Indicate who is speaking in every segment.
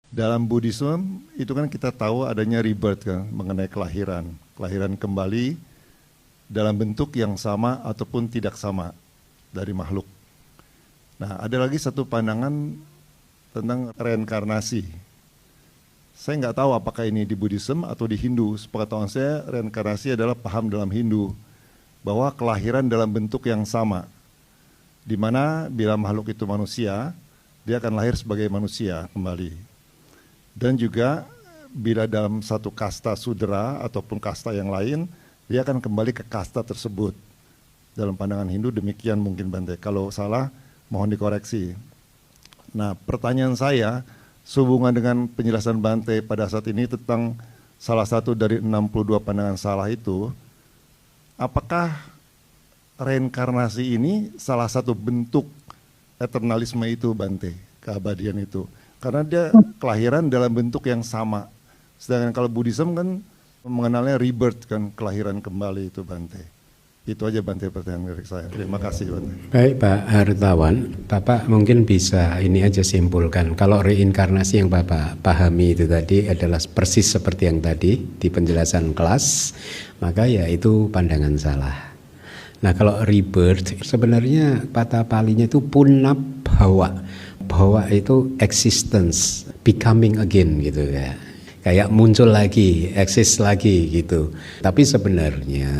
Speaker 1: Dalam Buddhisme itu kan kita tahu adanya rebirth kan, mengenai kelahiran kembali dalam bentuk yang sama ataupun tidak sama dari makhluk. Nah, ada lagi satu pandangan tentang reinkarnasi. Saya nggak tahu apakah ini di Buddhisme atau di Hindu. Sepengetahuan saya, reinkarnasi adalah paham dalam Hindu bahwa kelahiran dalam bentuk yang sama, di mana bila makhluk itu manusia, dia akan lahir sebagai manusia kembali. Dan juga bila dalam satu kasta sudra ataupun kasta yang lain, dia akan kembali ke kasta tersebut. Dalam pandangan Hindu demikian mungkin Bante. Kalau salah, mohon dikoreksi. Nah, pertanyaan saya sehubungan dengan penjelasan Bante pada saat ini tentang salah satu dari 62 pandangan salah itu, apakah reinkarnasi ini salah satu bentuk eternalisme itu Bante, keabadian itu? Karena dia kelahiran dalam bentuk yang sama. Sedangkan kalau Buddhism kan mengenalnya rebirth kan, kelahiran kembali itu Bante. Itu aja Bante pertanyaan dari saya. Terima kasih Bante.
Speaker 2: Baik Pak Hartawan, Bapak mungkin bisa ini aja simpulkan. Kalau reinkarnasi yang Bapak pahami itu tadi adalah persis seperti yang tadi di penjelasan kelas, maka ya itu pandangan salah. Nah kalau rebirth sebenarnya kata palinya itu punabhawa. Bahwa itu existence, becoming again gitu ya. Kayak muncul lagi, eksis lagi gitu. Tapi sebenarnya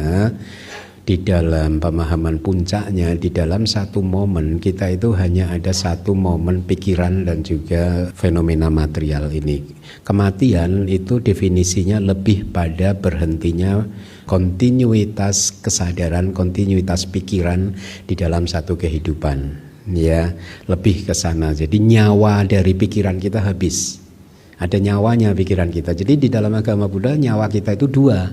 Speaker 2: di dalam pemahaman puncaknya, di dalam satu momen kita itu hanya ada satu momen pikiran dan juga fenomena material ini. Kematian itu definisinya lebih pada berhentinya kontinuitas kesadaran, kontinuitas pikiran di dalam satu kehidupan. Ya, lebih ke sana. Jadi nyawa dari pikiran kita habis. Ada nyawanya pikiran kita. Jadi di dalam agama Buddha nyawa kita itu dua.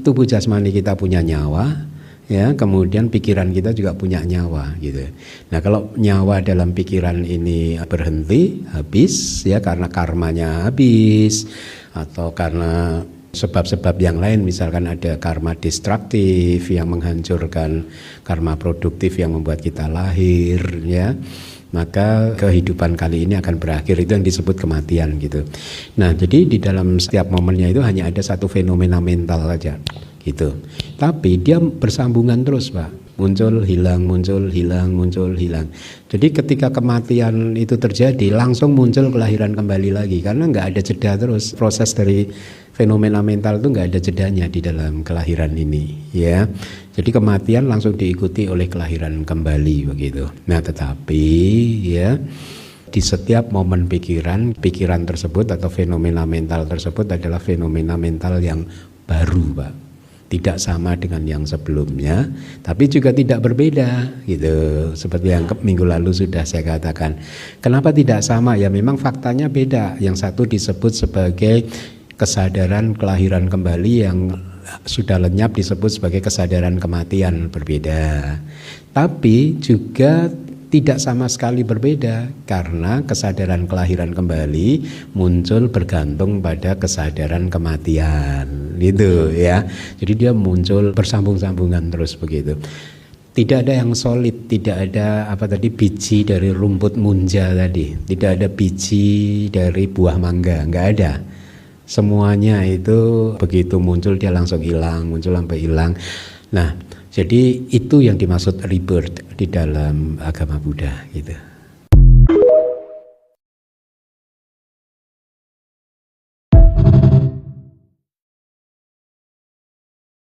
Speaker 2: Tubuh jasmani kita punya nyawa, ya, kemudian pikiran kita juga punya nyawa gitu. Nah, kalau nyawa dalam pikiran ini berhenti, habis ya karena karmanya habis atau karena sebab-sebab yang lain, misalkan ada karma destruktif yang menghancurkan karma produktif yang membuat kita lahir ya, maka kehidupan kali ini akan berakhir. Itu yang disebut kematian gitu. Nah jadi di dalam setiap momennya itu hanya ada satu fenomena mental saja gitu, tapi dia bersambungan terus Pak, muncul hilang, muncul hilang, muncul hilang. Jadi ketika kematian itu terjadi langsung muncul kelahiran kembali lagi, karena nggak ada jeda terus. Proses dari fenomena mental itu nggak ada jedanya di dalam kelahiran ini ya. Jadi kematian langsung diikuti oleh kelahiran kembali begitu. Nah tetapi ya di setiap momen pikiran tersebut atau fenomena mental tersebut adalah fenomena mental yang baru Pak. Tidak sama dengan yang sebelumnya, tapi juga tidak berbeda gitu. Seperti yang minggu lalu sudah saya katakan. Kenapa tidak sama? Ya memang faktanya beda. Yang satu disebut sebagai kesadaran kelahiran kembali, yang sudah lenyap disebut sebagai kesadaran kematian, berbeda. Tapi juga tidak sama sekali berbeda, karena kesadaran kelahiran kembali muncul bergantung pada kesadaran kematian gitu ya. Jadi dia muncul bersambung-sambungan terus begitu. Tidak ada yang solid, tidak ada biji dari rumput munja tadi, tidak ada biji dari buah mangga, nggak ada. Semuanya itu begitu muncul dia langsung hilang, muncul sampai hilang. Nah, jadi itu yang dimaksud rebirth di dalam agama Buddha gitu.